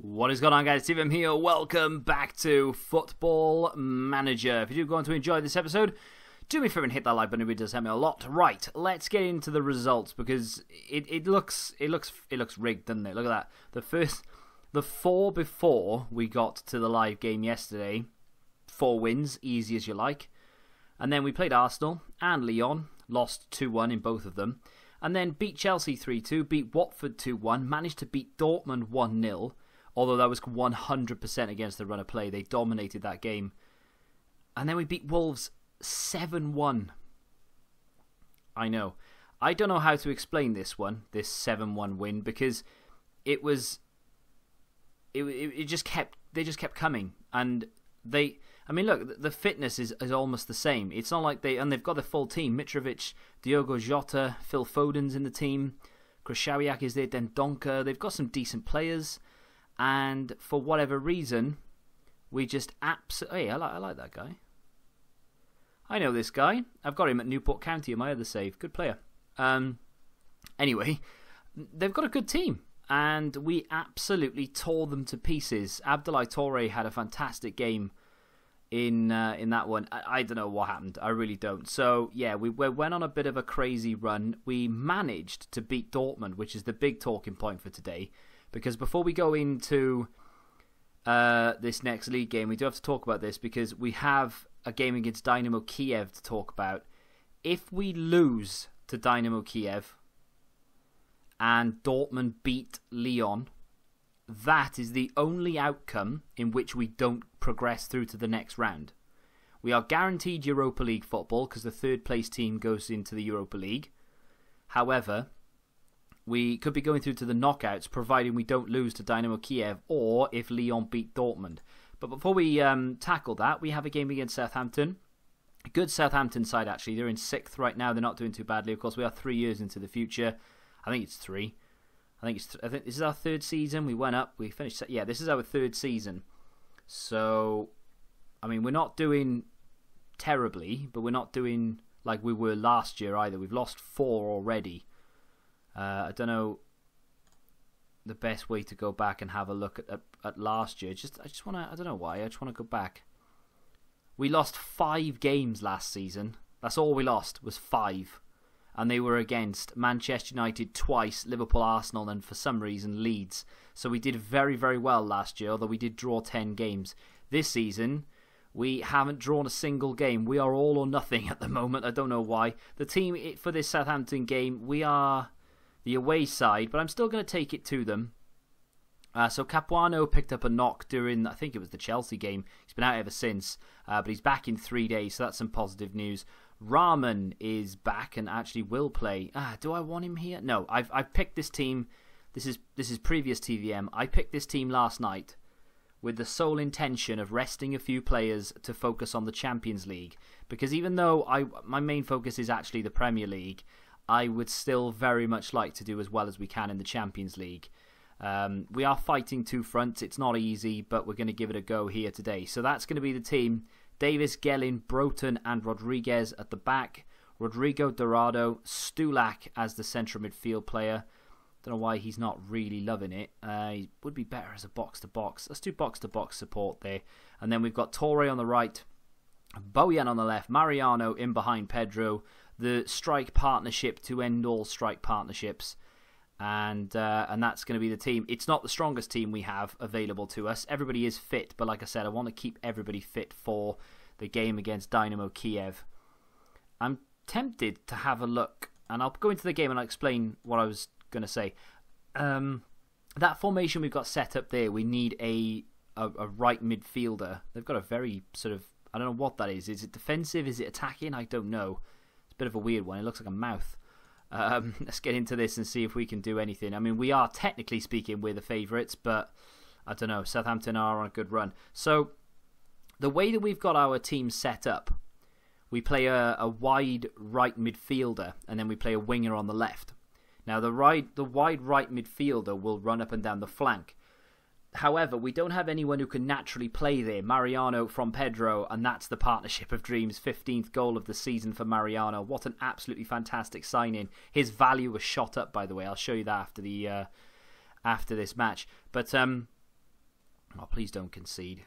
What is going on, guys? Steve here. Welcome back to Football Manager. If you do go on to enjoy this episode, do me a favor and hit that like button. It really does help me a lot. Right, let's get into the results because it looks rigged, doesn't it? Look at that. The four before we got to the live game yesterday, 4 wins, easy as you like, and then we played Arsenal and Lyon, lost 2-1 in both of them, and then beat Chelsea 3-2, beat Watford 2-1, managed to beat Dortmund 1-0. Although that was 100% against the run of play. They dominated that game. And then we beat Wolves 7-1. I know. I don't know how to explain this 7-1 win, because it just kept coming. And look, the fitness is almost the same. It's not like they've got the full team. Mitrovic, Diogo Jota, Phil Foden's in the team. Krychowiak is there, Dendoncker. They've got some decent players. And for whatever reason, we just absolutely... Hey, I like that guy. I know this guy. I've got him at Newport County in my other save. Good player. Anyway, they've got a good team. And we absolutely tore them to pieces. Abdoulaye Touré had a fantastic game in that one. I don't know what happened. I really don't. So, yeah, we went on a bit of a crazy run. We managed to beat Dortmund, which is the big talking point for today. Because before we go into this next league game, we do have to talk about this because we have a game against Dynamo Kiev to talk about. If we lose to Dynamo Kiev and Dortmund beat Lyon, that is the only outcome in which we don't progress through to the next round. We are guaranteed Europa League football because the third place team goes into the Europa League. However, we could be going through to the knockouts, providing we don't lose to Dynamo Kiev or if Lyon beat Dortmund. But before we tackle that, we have a game against Southampton. A good Southampton side, actually. They're in 6th right now. They're not doing too badly. Of course, we are 3 years into the future. I think it's 3. I think this is our 3rd season. We went up. We finished... Yeah, this is our 3rd season. So, I mean, we're not doing terribly, but we're not doing like we were last year either. We've lost 4 already. I don't know the best way to go back and have a look at last year. I don't know why. I just want to go back. We lost 5 games last season. That's all we lost was 5. And they were against Manchester United twice, Liverpool, Arsenal, and for some reason Leeds. So we did very, very well last year, although we did draw 10 games. This season, we haven't drawn a single game. We are all or nothing at the moment. I don't know why. The team for this Southampton game, we are the away side, but I'm still going to take it to them. So Capuano picked up a knock during, I think it was the Chelsea game. He's been out ever since, but he's back in 3 days, so that's some positive news. Rahman is back and actually will play. Do I want him here? No, I've picked this team. This is previous TVM. I picked this team last night with the sole intention of resting a few players to focus on the Champions League. Because even though my main focus is actually the Premier League, I would still very much like to do as well as we can in the Champions League. We are fighting 2 fronts. It's not easy, but we're going to give it a go here today. So that's going to be the team. Davis, Gellin, Broughton and Rodriguez at the back. Rodrigo Dorado, Stulak as the central midfield player. Don't know why he's not really loving it. He would be better as a box-to-box. Let's do box-to-box support there. And then we've got Touré on the right, Bojan on the left, Mariano in behind Pedro. The strike partnership to end all strike partnerships. And that's going to be the team. It's not the strongest team we have available to us. Everybody is fit, but like I said, I want to keep everybody fit for the game against Dynamo Kiev. I'm tempted to have a look, and I'll go into the game and I'll explain what I was going to say. That formation we've got set up there, we need a right midfielder. They've got a very sort of, I don't know what that is. Is it defensive? Is it attacking? I don't know. It's a bit of a weird one. It looks like a mouth. Let's get into this and see if we can do anything. I mean, we are technically speaking, we're the favourites, but I don't know. Southampton are on a good run. So the way that we've got our team set up, we play a wide right midfielder and then we play a winger on the left. Now the wide right midfielder will run up and down the flank. However, we don't have anyone who can naturally play there. Mariano from Pedro, and that's the partnership of dreams. 15th goal of the season for Mariano. What an absolutely fantastic signing. His value was shot up, by the way. I'll show you that after this match. But Oh, please don't concede.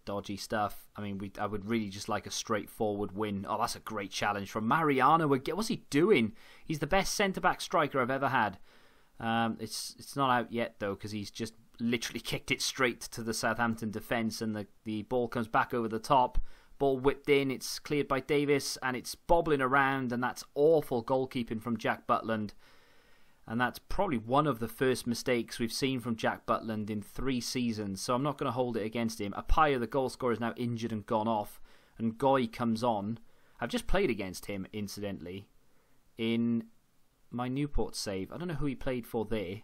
Dodgy stuff. I mean, I would really just like a straightforward win. Oh, that's a great challenge from Mariano. What's he doing? He's the best centre-back striker I've ever had. It's not out yet, though, because he's just literally kicked it straight to the Southampton defence, and the ball comes back over the top. Ball whipped in, it's cleared by Davis, and it's bobbling around, and that's awful goalkeeping from Jack Butland. And that's probably one of the first mistakes we've seen from Jack Butland in 3 seasons, so I'm not going to hold it against him. Apaya, the goal scorer, is now injured and gone off, and Goy comes on. I've just played against him, incidentally, in my Newport save. I don't know who he played for there.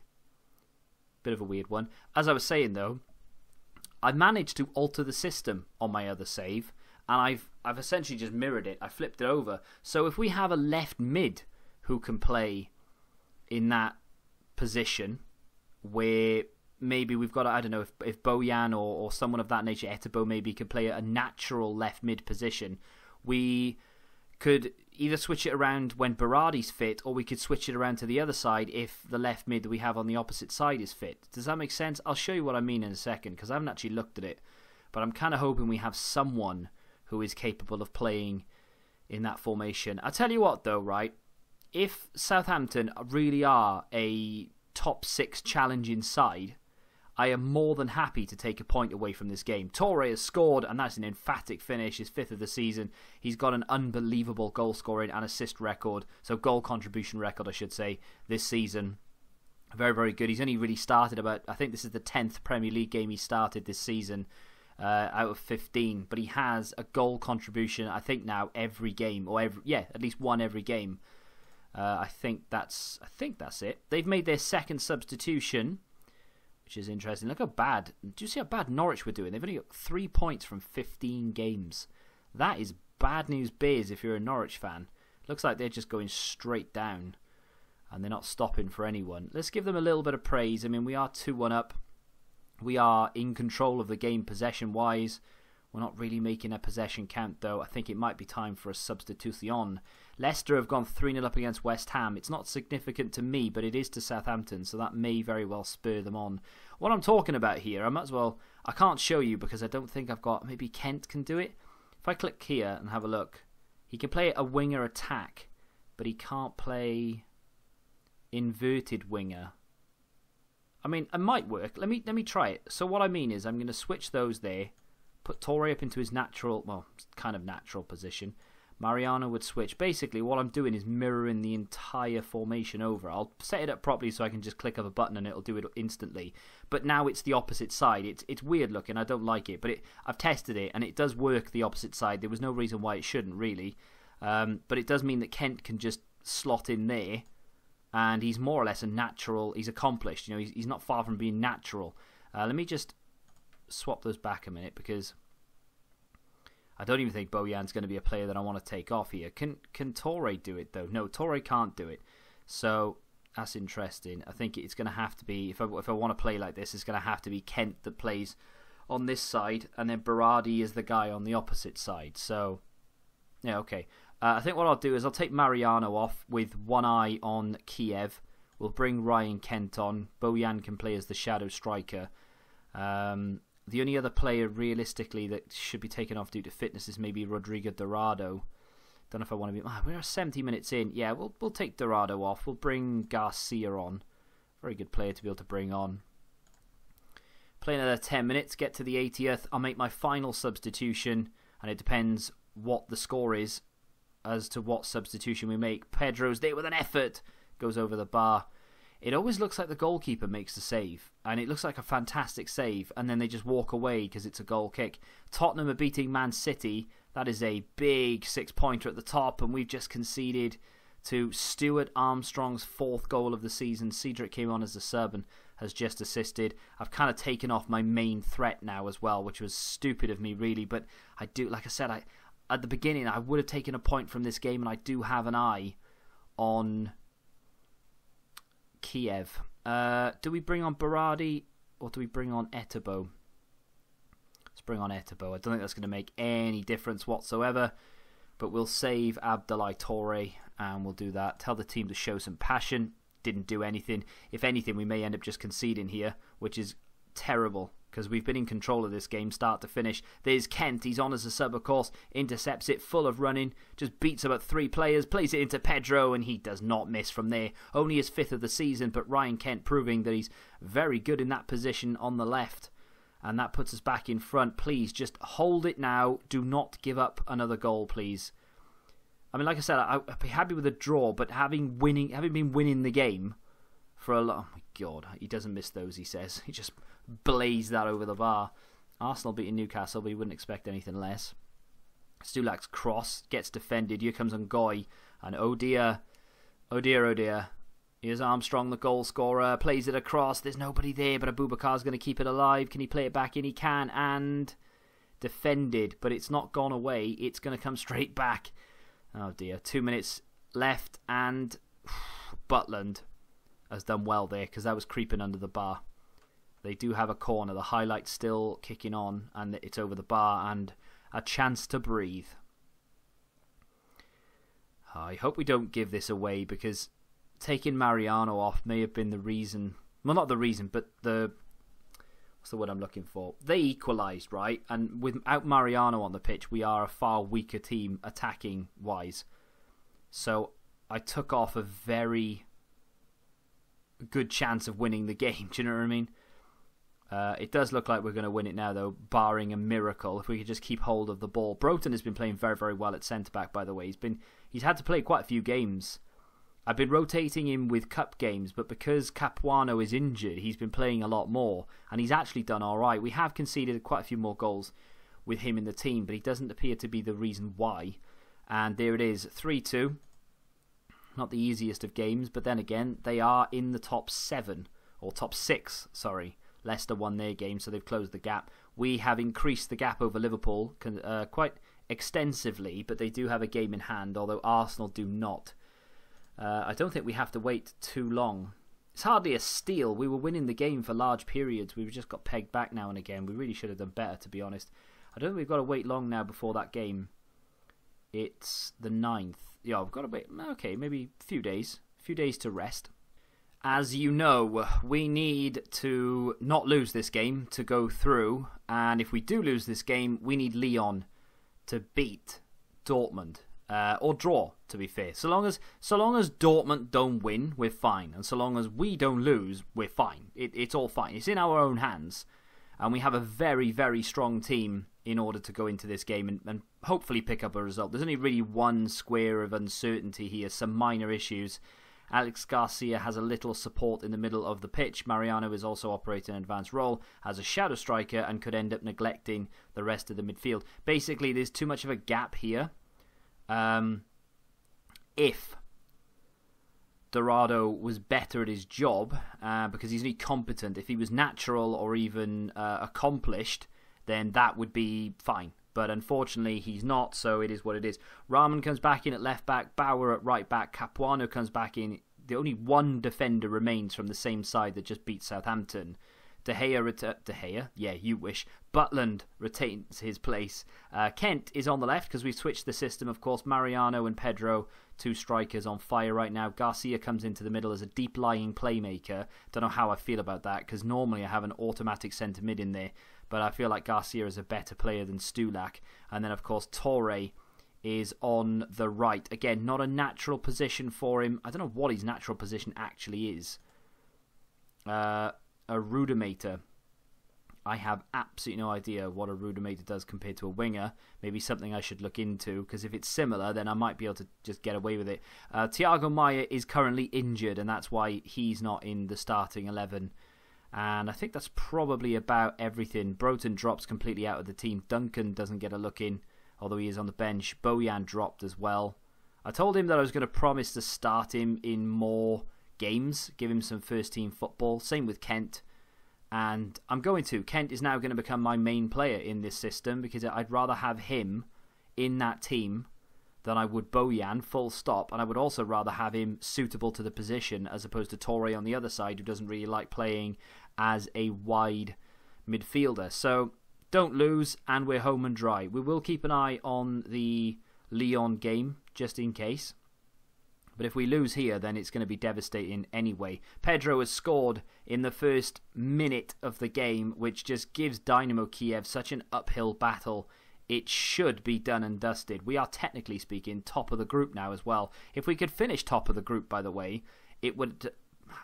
Bit of a weird one. As I was saying, though, I managed to alter the system on my other save, and I've essentially just mirrored it. I flipped it over. So if we have a left mid who can play in that position, where maybe we've got, I don't know, if Bojan or someone of that nature, Etebo maybe, could play a natural left mid position, we could either switch it around when Berardi's fit, or we could switch it around to the other side if the left mid that we have on the opposite side is fit. Does that make sense? I'll show you what I mean in a second, because I haven't actually looked at it, but I'm kind of hoping we have someone who is capable of playing in that formation. I'll tell you what, though, right? If Southampton really are a top 6 challenging side, I am more than happy to take a point away from this game. Torre has scored, and that's an emphatic finish, his 5th of the season. He's got an unbelievable goal scoring and assist record, so goal contribution record, I should say, this season. Very, very good. He's only really started about, I think this is the 10th Premier League game he started this season, out of 15, but he has a goal contribution, I think now, every game, or at least one every game. I think that's it. They've made their second substitution, which is interesting. Look how bad. Do you see how bad Norwich were doing? They've only got 3 points from 15 games. That is bad news bears if you're a Norwich fan. Looks like they're just going straight down, and they're not stopping for anyone. Let's give them a little bit of praise. I mean, we are 2-1 up. We are in control of the game possession-wise. We're not really making a possession count, though. I think it might be time for a substitution. Leicester have gone 3-0 up against West Ham. It's not significant to me, but it is to Southampton, so that may very well spur them on. What I'm talking about here, I can't show you because I don't think I've got, maybe Kent can do it. If I click here and have a look, he can play a winger attack, but he can't play inverted winger. I mean, it might work. Let me try it. So what I mean is I'm going to switch those there, put Torre up into his natural, well, kind of natural position. Mariano would switch. Basically, what I'm doing is mirroring the entire formation over. I'll set it up properly so I can just click of a button and it'll do it instantly. But now it's the opposite side. It's weird looking. I don't like it. But I've tested it and it does work the opposite side. There was no reason why it shouldn't, really. But it does mean that Kent can just slot in there. And he's more or less a natural. He's accomplished. You know, he's not far from being natural. Let me just swap those back a minute because I don't even think Bojan's going to be a player that I want to take off here. Can Torre do it, though? No, Torre can't do it. So that's interesting. I think it's going to have to be, if I want to play like this, it's going to have to be Kent that plays on this side, and then Berardi is the guy on the opposite side. So, yeah, okay. I think what I'll do is I'll take Mariano off with one eye on Kiev. We'll bring Ryan Kent on. Bojan can play as the shadow striker. The only other player realistically that should be taken off due to fitness is maybe Rodrigo Dorado. Don't know if I want to be. We're 70 minutes in. Yeah, we'll take Dorado off. We'll bring Garcia on. Very good player to be able to bring on. Play another 10 minutes. Get to the 80th. I'll make my final substitution, and it depends what the score is as to what substitution we make. Pedro's there with an effort. Goes over the bar. It always looks like the goalkeeper makes the save, and it looks like a fantastic save, and then they just walk away because it's a goal kick. Tottenham are beating Man City. That is a big 6-pointer at the top, and we've just conceded to Stuart Armstrong's 4th goal of the season. Cedric came on as a sub and has just assisted. I've kind of taken off my main threat now as well, which was stupid of me, really, but I do, like I said, at the beginning I would have taken a point from this game, and I do have an eye on Kiev. Do we bring on Berardi or do we bring on Etebo? Let's bring on Etebo. I don't think that's going to make any difference whatsoever, but we'll save Abdoulaye Touré and we'll do that. Tell the team to show some passion. didn't do anything. If anything, we may end up just conceding here, which is terrible, because we've been in control of this game start to finish. There's Kent, he's on as a sub, of course, intercepts it, full of running, just beats about 3 players, plays it into Pedro, and he does not miss from there. Only his 5th of the season, but Ryan Kent proving that he's very good in that position on the left. And that puts us back in front. Please, just hold it now. Do not give up another goal, please. I mean, like I said, I'd be happy with a draw, but having been winning the game for a lot... Oh, my God. He doesn't miss those, he says. He just blazed that over the bar. Arsenal beating Newcastle, but you wouldn't expect anything less. Stulak's cross gets defended. Here comes Ngoy. And oh dear. Oh dear, oh dear. Here's Armstrong, the goal scorer, plays it across. There's nobody there, but Abubakar's going to keep it alive. Can he play it back in? He can, and defended, but it's not gone away. It's going to come straight back. Oh dear, 2 minutes left, and Butland has done well there, because that was creeping under the bar. They do have a corner. The highlight's still kicking on, and it's over the bar, and a chance to breathe. I hope we don't give this away, because taking Mariano off may have been the reason. Well, not the reason, but the... What's the word I'm looking for? They equalised, right? And without Mariano on the pitch, we are a far weaker team attacking-wise. So I took off a very good chance of winning the game. Do you know what I mean? It does look like we're going to win it now, though, barring a miracle. If we could just keep hold of the ball. Broughton has been playing very, very well at centre-back, by the way. He's had to play quite a few games. I've been rotating him with cup games, but because Capuano is injured, he's been playing a lot more, and he's actually done all right. We have conceded quite a few more goals with him in the team, but he doesn't appear to be the reason why. And there it is, 3-2. Not the easiest of games, but then again, they are in the top 7, or top 6, sorry. Leicester won their game, so they've closed the gap. We have increased the gap over Liverpool quite extensively, but they do have a game in hand, although Arsenal do not. I don't think we have to wait too long. It's hardly a steal. We were winning the game for large periods. We've just got pegged back now and again. We really should have done better, to be honest. I don't think we've got to wait long now before that game. It's the 9th. Yeah, we've got to wait. Okay, maybe a few days. A few days to rest. As you know, we need to not lose this game to go through. And if we do lose this game, we need Lyon to beat Dortmund. Or draw, to be fair. So long as Dortmund don't win, we're fine. And so long as we don't lose, we're fine. It's all fine. It's in our own hands. And we have a very, very strong team in order to go into this game and hopefully pick up a result. There's only really one square of uncertainty here, some minor issues. Alex Garcia has a little support in the middle of the pitch. Mariano is also operating an advanced role as a shadow striker and could end up neglecting the rest of the midfield. Basically, there's too much of a gap here. If Dorado was better at his job, because he's really competent, if he was natural or even accomplished, then that would be fine. But unfortunately, he's not, so it is what it is. Rahman comes back in at left back, Bauer at right back, Capuano comes back in. The only one defender remains from the same side that just beat Southampton. De Gea, yeah, you wish. Butland retains his place. Kent is on the left because we've switched the system, of course. Mariano and Pedro, 2 strikers on fire right now. Garcia comes into the middle as a deep-lying playmaker. Don't know how I feel about that because normally I have an automatic centre mid in there, but I feel like Garcia is a better player than Stulak. And then, of course, Torre is on the right. Again, not a natural position for him. I don't know what his natural position actually is. A rudimator. I have absolutely no idea what a rudimator does compared to a winger. Maybe something I should look into, because if it's similar, then I might be able to just get away with it. Thiago Maia is currently injured, and that's why he's not in the starting 11. And I think that's probably about everything. Broughton drops completely out of the team. Duncan doesn't get a look in, although he is on the bench. Bojan dropped as well. I told him that I was going to promise to start him in more games, give him some first team football. Same with Kent, and I'm going to. Kent is now going to become my main player in this system because I'd rather have him in that team than I would Bojan, full stop, and I would also rather have him suitable to the position as opposed to Torre on the other side, who doesn't really like playing as a wide midfielder. So don't lose, and we're home and dry. We will keep an eye on the Lyon game just in case. But if we lose here, then it's going to be devastating anyway. Pedro has scored in the first minute of the game, which just gives Dynamo Kiev such an uphill battle. It should be done and dusted. We are, technically speaking, top of the group now as well. If we could finish top of the group, by the way, it would...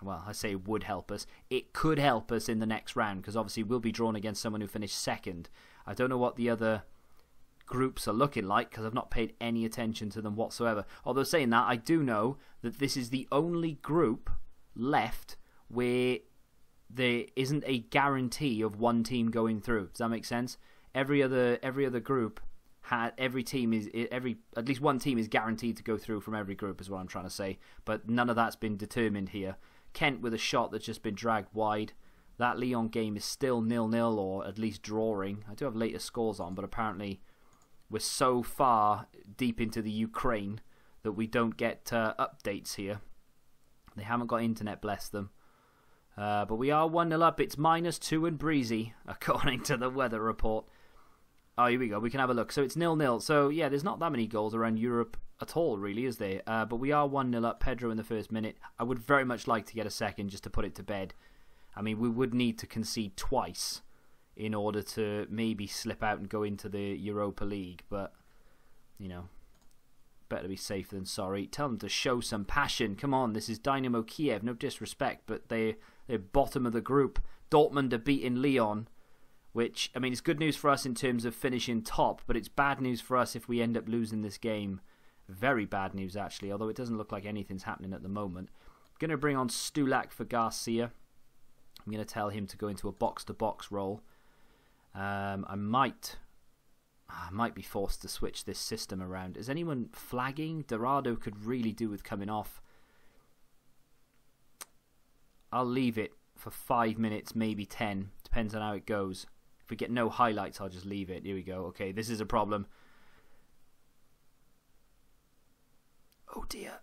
Well, I say would help us. It could help us in the next round, because obviously we'll be drawn against someone who finished second. I don't know what the other groups are looking like, because I've not paid any attention to them whatsoever. Although saying that, I do know that this is the only group left where there isn't a guarantee of one team going through. Does that make sense? Every other group at least one team is guaranteed to go through from every group, is what I'm trying to say. But none of that's been determined here. Kent with a shot that's just been dragged wide. That Lyon game is still 0-0, or at least drawing. I do have later scores on, but apparently we're so far deep into the Ukraine that we don't get updates here. They haven't got internet, bless them. But we are 1-0 up. It's -2 and breezy, according to the weather report. Oh, here we go. We can have a look. So it's 0-0. So, yeah, there's not that many goals around Europe at all, really, is there? But we are 1-0 up. Pedro in the first minute. I would very much like to get a second just to put it to bed. I mean, we would need to concede twice in order to maybe slip out and go into the Europa League. But, you know, better be safe than sorry. Tell them to show some passion. Come on, this is Dynamo Kiev. No disrespect, but they're bottom of the group. Dortmund are beating Lyon, which, I mean, it's good news for us in terms of finishing top, but it's bad news for us if we end up losing this game. Very bad news, actually, although it doesn't look like anything's happening at the moment. I'm going to bring on Stulak for Garcia. I'm going to tell him to go into a box-to-box role. I might be forced to switch this system around. Is anyone flagging? Dorado could really do with coming off. I'll leave it for 5 minutes, maybe 10. Depends on how it goes. If we get no highlights, I'll just leave it. Here we go. Okay, this is a problem. Oh dear.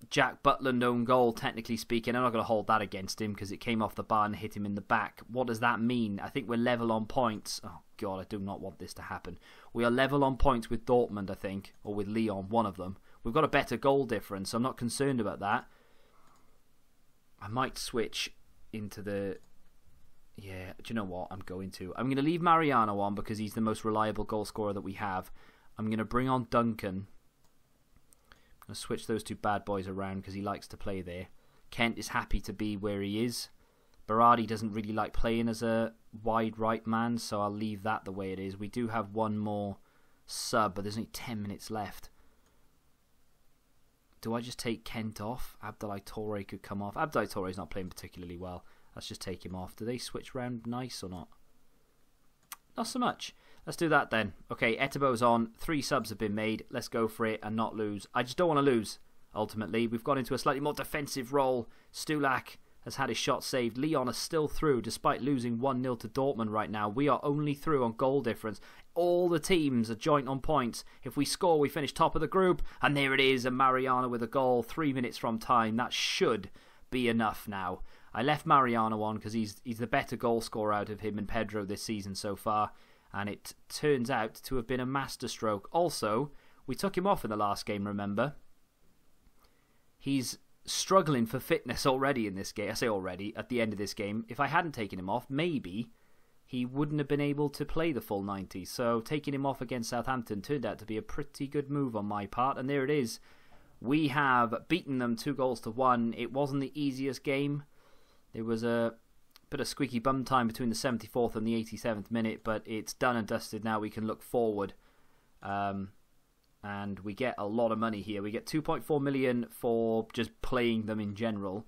Jack Butland own goal, technically speaking. I'm not going to hold that against him because it came off the bar and hit him in the back. What does that mean? I think we're level on points. Oh God, I do not want this to happen. We are level on points with Dortmund, I think, or with Lyon, one of them. We've got a better goal difference, so I'm not concerned about that. I might switch into the... Yeah, do you know what? I'm going to leave Mariano on because he's the most reliable goal scorer that we have. I'm going to bring on Duncan. I'm going to switch those two bad boys around because he likes to play there. Kent is happy to be where he is. Berardi doesn't really like playing as a wide right man, so I'll leave that the way it is. We do have one more sub, but there's only 10 minutes left. Do I just take Kent off? Abdoulaye Touré could come off. Abdoulaye Touré's not playing particularly well. Let's just take him off. Do they switch round nice or not? Not so much. Let's do that then. Okay, Etebo's on. 3 subs have been made. Let's go for it and not lose. I just don't want to lose, ultimately. We've gone into a slightly more defensive role. Stulak has had his shot saved. Lyon are still through despite losing 1-0 to Dortmund right now. We are only through on goal difference. All the teams are joint on points. If we score, we finish top of the group. And there it is, and Mariano with a goal 3 minutes from time. That should be enough now. I left Mariano on because he's the better goal scorer out of him and Pedro this season so far. And it turns out to have been a masterstroke. Also, we took him off in the last game, remember? He's struggling for fitness already in this game. I say already, at the end of this game. If I hadn't taken him off, maybe he wouldn't have been able to play the full 90. So taking him off against Southampton turned out to be a pretty good move on my part. And there it is. We have beaten them 2-1. It wasn't the easiest game. There was a bit of squeaky bum time between the 74th and the 87th minute, but it's done and dusted now. We can look forward. And we get a lot of money here. We get 2.4 million for just playing them in general.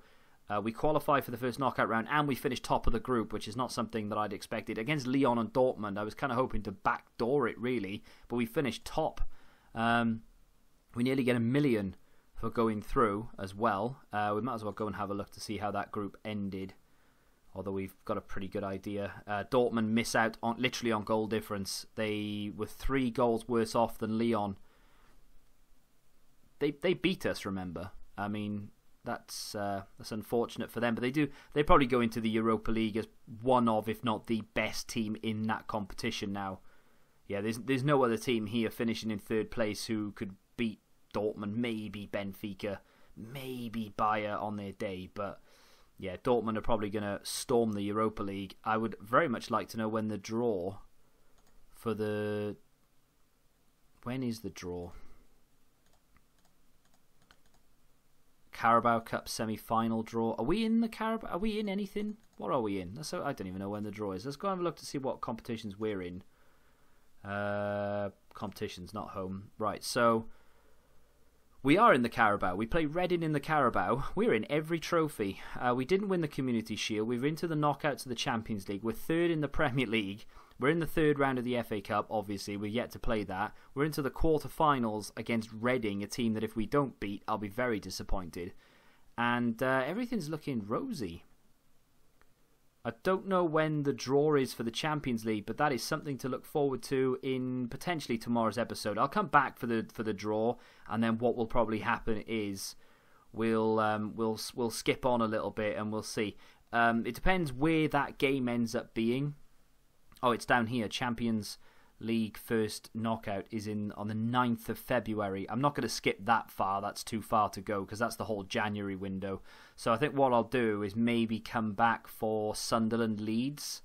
We qualify for the first knockout round and we finish top of the group, which is not something that I'd expected. Against Lyon and Dortmund, I was kind of hoping to backdoor it, really, but we finished top. We nearly get 1 million for going through as well. We might as well go and have a look to see how that group ended, although we've got a pretty good idea. Dortmund miss out on literally on goal difference. They were 3 goals worse off than Lyon. They beat us, remember. I mean, that's unfortunate for them, but they probably go into the Europa League as one of, if not the best team in that competition now. Yeah, there's no other team here finishing in 3rd place who could beat Dortmund, maybe Benfica. maybe Bayern on their day, but yeah, Dortmund are probably going to storm the Europa League. I would very much like to know when the draw for the... When is the draw? Carabao Cup semi-final draw. Are we in the Carabao? Are we in anything? What are we in? I don't even know when the draw is. Let's go and have a look to see what competitions we're in. Competitions, not home. Right, so we are in the Carabao. We play Reading in the Carabao. We're in every trophy. We didn't win the Community Shield. We're into the knockouts of the Champions League. We're third in the Premier League. We're in the third round of the FA Cup, obviously. We're yet to play that. We're into the quarterfinals against Reading, a team that if we don't beat, I'll be very disappointed. And everything's looking rosy. I don't know when the draw is for the Champions League, but that is something to look forward to in potentially tomorrow's episode. I'll come back for the draw, and then what will probably happen is we'll skip on a little bit and we'll see. It depends where that game ends up being. Oh, it's down here. Champions League first knockout is on the 9th of February. I'm not going to skip that far. That's too far to go because that's the whole January window. So I think what I'll do is maybe come back for Sunderland Leeds.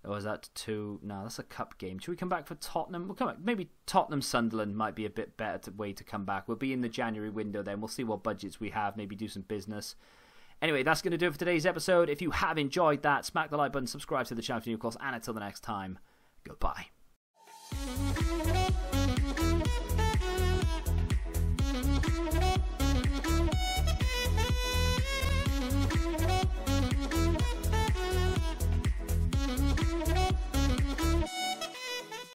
Or is that two? No, that's a cup game. Should we come back for Tottenham? We'll come back. Maybe Tottenham Sunderland might be a bit better way to come back. We'll be in the January window then. We'll see what budgets we have. Maybe do some business. Anyway, that's going to do it for today's episode. If you have enjoyed that, smack the like button, subscribe to the channel, of course, and until the next time, goodbye.